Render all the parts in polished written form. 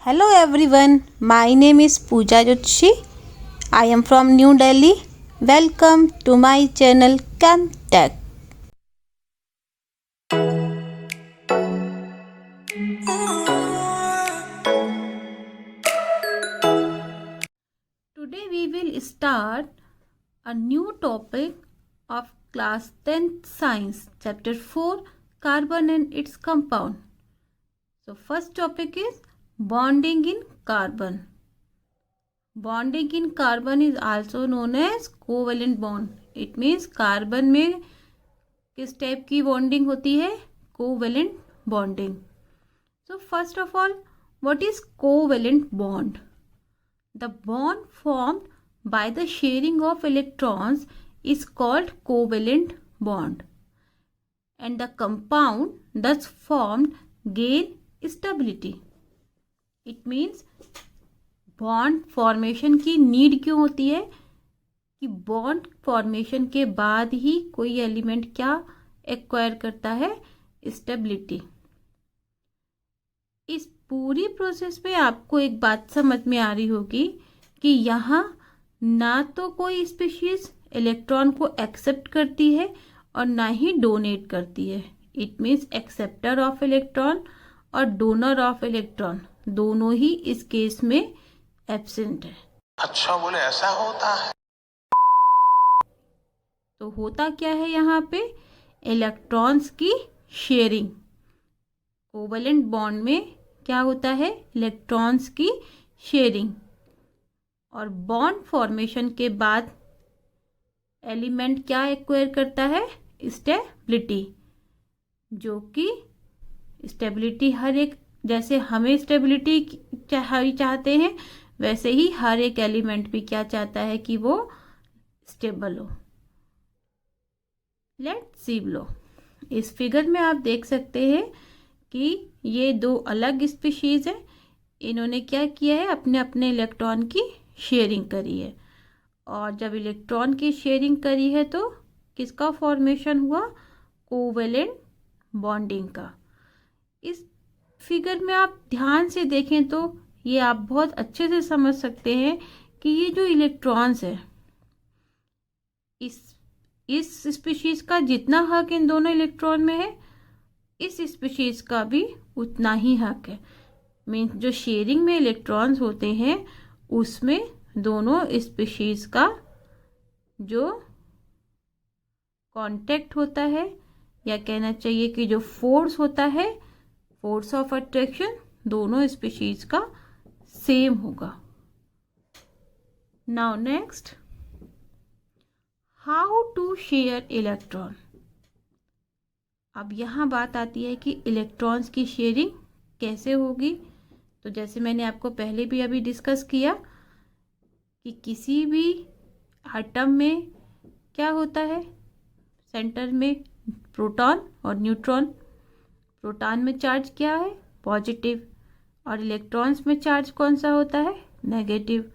Hello everyone, my name is Pooja Joshi. I am from New Delhi. Welcome to my channel ChemTech. Today we will start a new topic of class 10th science chapter 4 carbon and its compound. So first topic is bonding in carbon. Bonding in carbon is also known as covalent bond. It means carbon में किस type की bonding होती है? Covalent bonding. So first of all, what is covalent bond? The bond formed by the sharing of electrons is called covalent bond, and the compound thus formed gain stability. It means bond formation की need क्यों होती है कि bond formation के बाद ही कोई element क्या acquire करता है? स्टेबिलिटी. इस पूरी प्रोसेस में आपको एक बात समझ में आ रही होगी कि यहाँ ना तो कोई स्पीशीज इलेक्ट्रॉन को एक्सेप्ट करती है और ना ही डोनेट करती है. It means acceptor of electron और डोनर ऑफ इलेक्ट्रॉन दोनों ही इस केस में एब्सेंट है. अच्छा, बोले ऐसा होता है. तो होता क्या है यहाँ पे? इलेक्ट्रॉन्स की शेयरिंग. कोवेलेंट बॉन्ड में क्या होता है? इलेक्ट्रॉन्स की शेयरिंग. और बॉन्ड फॉर्मेशन के बाद एलिमेंट क्या एक्वायर करता है? स्टेबिलिटी. जो कि स्टेबिलिटी हर एक, जैसे हमें स्टेबिलिटी चाहते हैं वैसे ही हर एक एलिमेंट भी क्या चाहता है कि वो स्टेबल हो. लेट्स सी लो. इस फिगर में आप देख सकते हैं कि ये दो अलग स्पीशीज हैं. इन्होंने क्या किया है? अपने अपने इलेक्ट्रॉन की शेयरिंग करी है. और जब इलेक्ट्रॉन की शेयरिंग करी है तो किसका फॉर्मेशन हुआ? कोवेलेंट बॉन्डिंग का. इस फिगर में आप ध्यान से देखें तो ये आप बहुत अच्छे से समझ सकते हैं कि ये जो इलेक्ट्रॉन्स है, इस स्पीशीज का जितना हक इन दोनों इलेक्ट्रॉन में है, इस स्पीशीज का भी उतना ही हक है. मीन्स जो शेयरिंग में इलेक्ट्रॉन्स होते हैं उसमें दोनों स्पीशीज का जो कांटेक्ट होता है, या कहना चाहिए कि जो फोर्स होता है, फोर्स ऑफ अट्रैक्शन, दोनों स्पीशीज का सेम होगा. Now next, how to share electron. अब यहाँ बात आती है कि इलेक्ट्रॉन्स की शेयरिंग कैसे होगी. तो जैसे मैंने आपको पहले भी अभी डिस्कस किया कि किसी भी एटम में क्या होता है? सेंटर में प्रोटॉन और न्यूट्रॉन. प्रोटॉन में चार्ज क्या है? पॉजिटिव. और इलेक्ट्रॉन्स में चार्ज कौन सा होता है? नेगेटिव.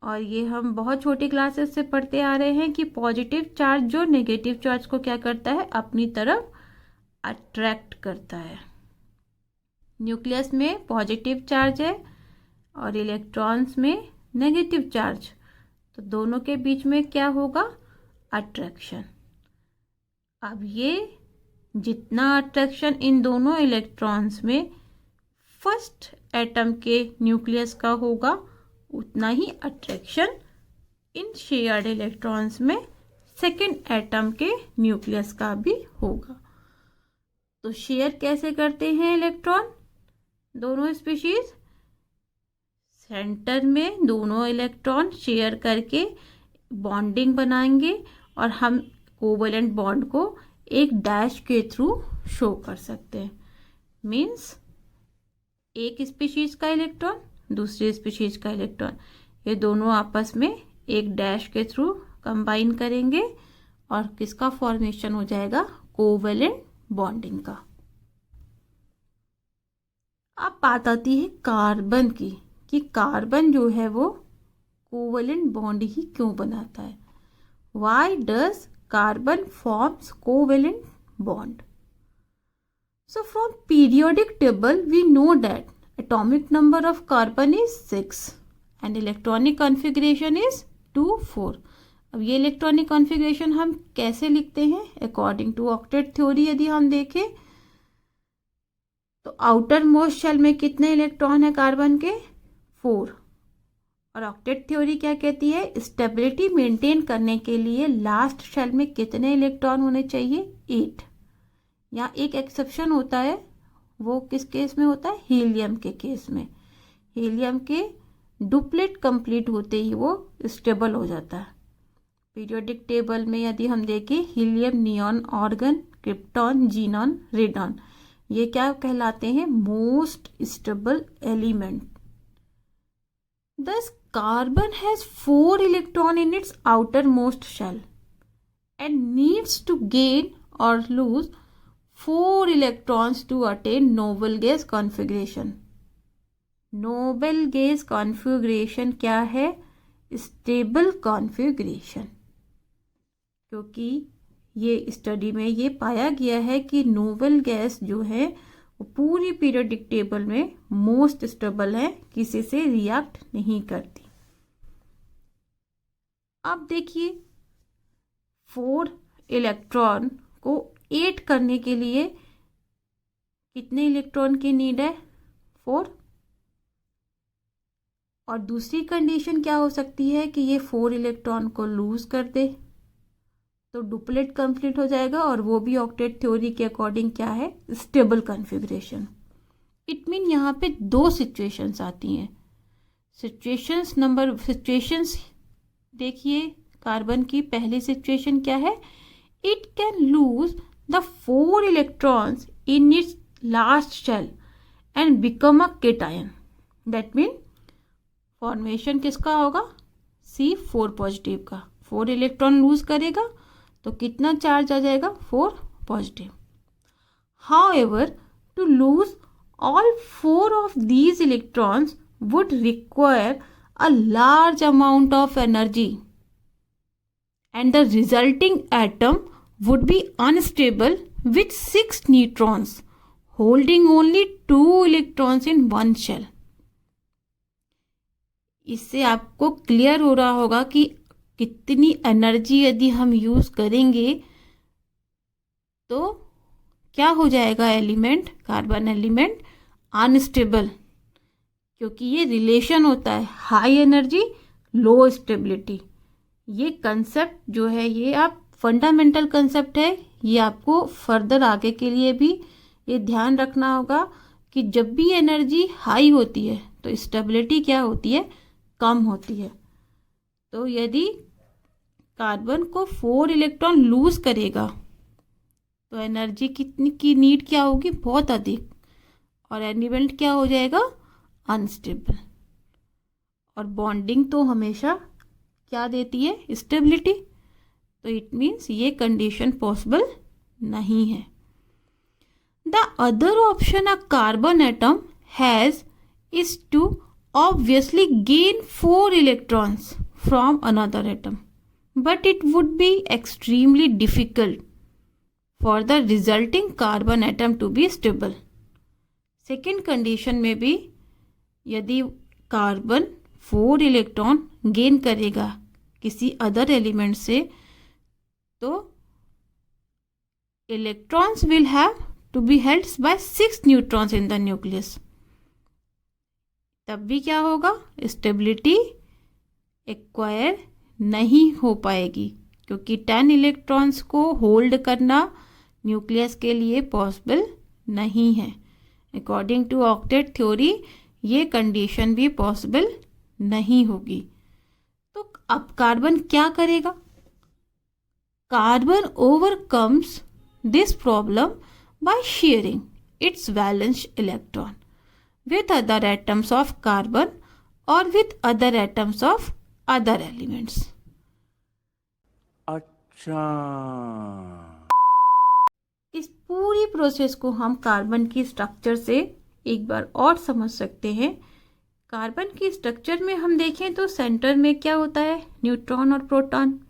और ये हम बहुत छोटी क्लासेस से पढ़ते आ रहे हैं कि पॉजिटिव चार्ज जो नेगेटिव चार्ज को क्या करता है? अपनी तरफ अट्रैक्ट करता है. न्यूक्लियस में पॉजिटिव चार्ज है और इलेक्ट्रॉन्स में नेगेटिव चार्ज. तो दोनों के बीच में क्या होगा? अट्रैक्शन. अब ये जितना अट्रैक्शन इन दोनों इलेक्ट्रॉन्स में फर्स्ट एटम के न्यूक्लियस का होगा, उतना ही अट्रैक्शन इन शेयर्ड इलेक्ट्रॉन्स में सेकेंड एटम के न्यूक्लियस का भी होगा. तो शेयर कैसे करते हैं इलेक्ट्रॉन दोनों स्पीशीज? सेंटर में दोनों इलेक्ट्रॉन शेयर करके बॉन्डिंग बनाएंगे और हम कोवेलेंट बॉन्ड को एक डैश के थ्रू शो कर सकते हैं. मीन्स एक स्पीशीज का इलेक्ट्रॉन, दूसरी स्पीशीज का इलेक्ट्रॉन, ये दोनों आपस में एक डैश के थ्रू कंबाइन करेंगे और किसका फॉर्मेशन हो जाएगा? कोवेलेंट बॉन्डिंग का. अब बात आती है कार्बन की कि कार्बन जो है वो कोवेलेंट बॉन्ड ही क्यों बनाता है? Why does carbon forms covalent bond? So from periodic table we know that atomic number of carbon is 6 and electronic configuration is 2 4. अब ये इलेक्ट्रॉनिक कॉन्फ़िगरेशन हम कैसे लिखते हैं? अकॉर्डिंग टू ऑक्टेट थ्योरी यदि हम देखें तो आउटर मोस्ट शेल में कितने इलेक्ट्रॉन है कार्बन के? 4. और ऑक्टेट थ्योरी क्या कहती है? स्टेबिलिटी मेंटेन करने के लिए लास्ट शेल में कितने इलेक्ट्रॉन होने चाहिए? 8. यहाँ एक एक्सेप्शन होता है, वो किस केस में होता है? हीलियम के केस में। हीलियम के डुप्लेट कंप्लीट होते ही वो स्टेबल हो जाता है। पीरियोडिक टेबल में यदि हम देखें helium, neon, organ, krypton, xenon, radon, ये क्या कहलाते हैं? Most stable element. Thus, carbon has 4 electrons in its outermost shell and needs to gain or lose 4 electrons to attain noble gas configuration. Noble gas configuration क्या है? Stable configuration. क्योंकि ये study में ये पाया गया है कि नोबल गैस जो है वो पूरी पीरियोडिक टेबल में मोस्ट स्टेबल है, किसी से रिएक्ट नहीं करती। अब देखिए 4 इलेक्ट्रॉन को 8 करने के लिए कितने इलेक्ट्रॉन की नीड है? 4। और दूसरी कंडीशन क्या हो सकती है कि ये 4 इलेक्ट्रॉन को लूज कर दे तो डुप्लेट कंप्लीट हो जाएगा, और वो भी ऑक्टेट थ्योरी के अकॉर्डिंग क्या है? Stable configuration. इट मीन यहाँ पे 2 सिचुएशंस आती हैं। सिचुएशंस देखिए, कार्बन की पहली सिचुएशन क्या है? It can lose the 4 electrons in its last shell and become a cation. That mean formation किसका होगा? C4 पॉजिटिव का। 4 इलेक्ट्रॉन लूज करेगा तो कितना चार्ज आ जाएगा? 4 positive. However, to lose all 4 of these electrons would require a large amount of energy and the resulting atom would be unstable with 6 neutrons holding only 2 electrons in one shell. इससे आपको clear हो रहा होगा कि कितनी energy यदि हम use करेंगे तो क्या हो जाएगा? एलिमेंट, कार्बन एलिमेंट अनस्टेबल, क्योंकि ये रिलेशन होता है हाई एनर्जी लो स्टेबिलिटी। ये कंसेप्ट जो है ये आप फंडामेंटल कंसेप्ट है, ये आपको फर्दर आगे के लिए भी ये ध्यान रखना होगा कि जब भी एनर्जी हाई होती है तो स्टेबिलिटी क्या होती है? कम होती है। तो यदि कार्बन को 4 इलेक्ट्रॉन लूज करेगा तो एनर्जी कितनी की नीड क्या होगी? बहुत अधिक, और एलिमेंट क्या हो जाएगा? अनस्टेबल। और बॉन्डिंग तो हमेशा क्या देती है? स्टेबिलिटी। तो इट मीन्स ये कंडीशन पॉसिबल नहीं है। The other option a carbon atom has is to obviously gain 4 electrons from another atom, but it would be extremely difficult for the resulting carbon atom to be stable. Second condition में भी यदि carbon 4 electron gain करेगा किसी other element से तो electrons will have to be held by 6 neutrons in the nucleus. तब भी क्या होगा? स्टेबिलिटी एक्वायर नहीं हो पाएगी, क्योंकि 10 इलेक्ट्रॉन्स को होल्ड करना न्यूक्लियस के लिए पॉसिबल नहीं है। अकॉर्डिंग टू ऑक्टेट थ्योरी ये कंडीशन भी पॉसिबल नहीं होगी। तो अब कार्बन क्या करेगा? Carbon overcomes this problem by sharing it's valence electron with other atoms of carbon or with other atoms of other elements. अच्छा, इस पूरी प्रोसेस को हम कार्बन की स्ट्रक्चर से एक बार और समझ सकते हैं। कार्बन की स्ट्रक्चर में हम देखें तो सेंटर में क्या होता है? न्यूट्रॉन और प्रोटॉन,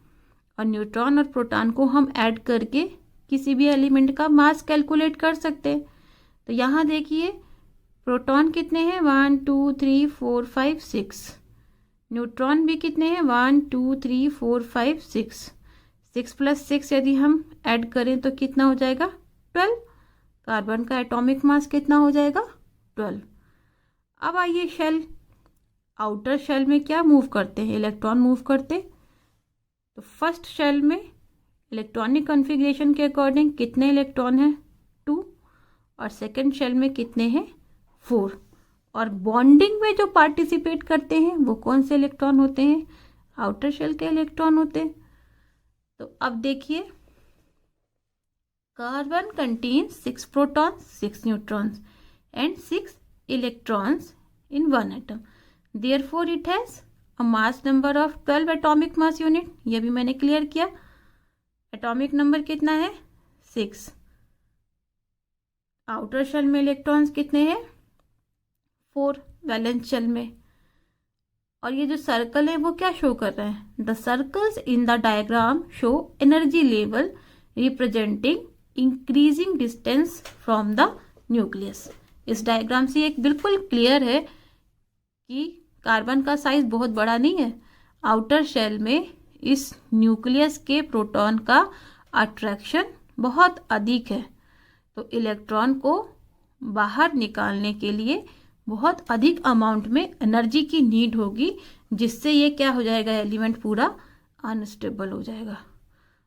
और न्यूट्रॉन और प्रोटॉन को हम ऐड करके किसी भी एलिमेंट का मास कैलकुलेट कर सकते हैं। तो यहाँ देखिए प्रोटॉन कितने हैं? 1 2 3 4 5 6। न्यूट्रॉन भी कितने हैं? 1 2 3 4 5 6। 6 + 6 यदि हम ऐड करें तो कितना हो जाएगा? 12। कार्बन का एटॉमिक मास कितना हो जाएगा? 12। अब आइए शेल, आउटर शेल में क्या मूव करते हैं? इलेक्ट्रॉन मूव करते। तो फर्स्ट शेल में इलेक्ट्रॉनिक कॉन्फ़िगरेशन के अकॉर्डिंग कितने इलेक्ट्रॉन हैं? 2। और सेकंड शेल में कितने हैं? 4। और बॉन्डिंग में जो पार्टिसिपेट करते हैं वो कौन से इलेक्ट्रॉन होते हैं? आउटर शेल के इलेक्ट्रॉन होते हैं। तो अब देखिए, carbon contains 6 protons, 6 neutrons and 6 electrons in one atom. Therefore it has a mass number of 12 atomic mass unit. ये भी मैंने क्लियर किया। एटॉमिक नंबर कितना है? 6। आउटर शेल में इलेक्ट्रॉन्स कितने हैं? 4 वैलेंस शेल में। और ये जो सर्कल है वो क्या शो कर रहे हैं? The circles in the diagram show energy level representing increasing distance from the nucleus. इस डायग्राम से एक बिल्कुल क्लियर है कि कार्बन का साइज बहुत बड़ा नहीं है। आउटर शेल में इस न्यूक्लियस के प्रोटॉन का अट्रैक्शन बहुत अधिक है, तो इलेक्ट्रॉन को बाहर निकालने के लिए बहुत अधिक अमाउंट में एनर्जी की नीड होगी, जिससे ये क्या हो जाएगा? एलिमेंट पूरा अनस्टेबल हो जाएगा।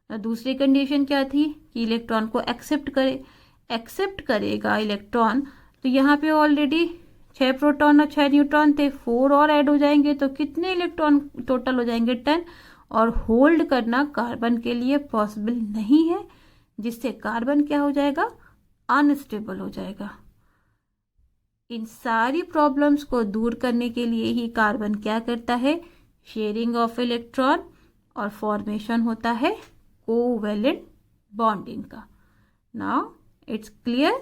दूसरी कंडीशन क्या थी? कि इलेक्ट्रॉन को एक्सेप्ट करे। एक्सेप्ट करेगा इलेक्ट्रॉन, तो यहाँ पे ऑलरेडी 6 प्रोटॉन और 6 न्यूट्रॉन थे, 4 और ऐड हो जाएंगे तो कितने इलेक्ट्रॉन टोटल हो जाएंगे? 10। और होल्ड करना कार्बन के लिए पॉसिबल नहीं है, जिससे कार्बन क्या हो जाएगा? अनस्टेबल हो जाएगा। इन सारी प्रॉब्लम्स को दूर करने के लिए ही कार्बन क्या करता है? शेयरिंग ऑफ इलेक्ट्रॉन और फॉर्मेशन होता है कोवैलेंट बॉन्डिंग का। नाउ इट्स क्लियर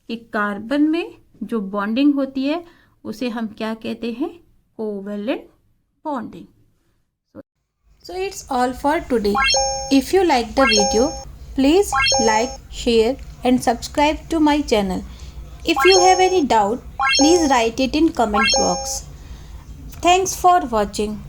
कि कार्बन में जो बॉन्डिंग होती है उसे हम क्या कहते हैं? Covalent bonding. So it's all for today. If you like the video, please like, share and subscribe to my channel. If you have any doubt, please write it in comment box. Thanks for watching.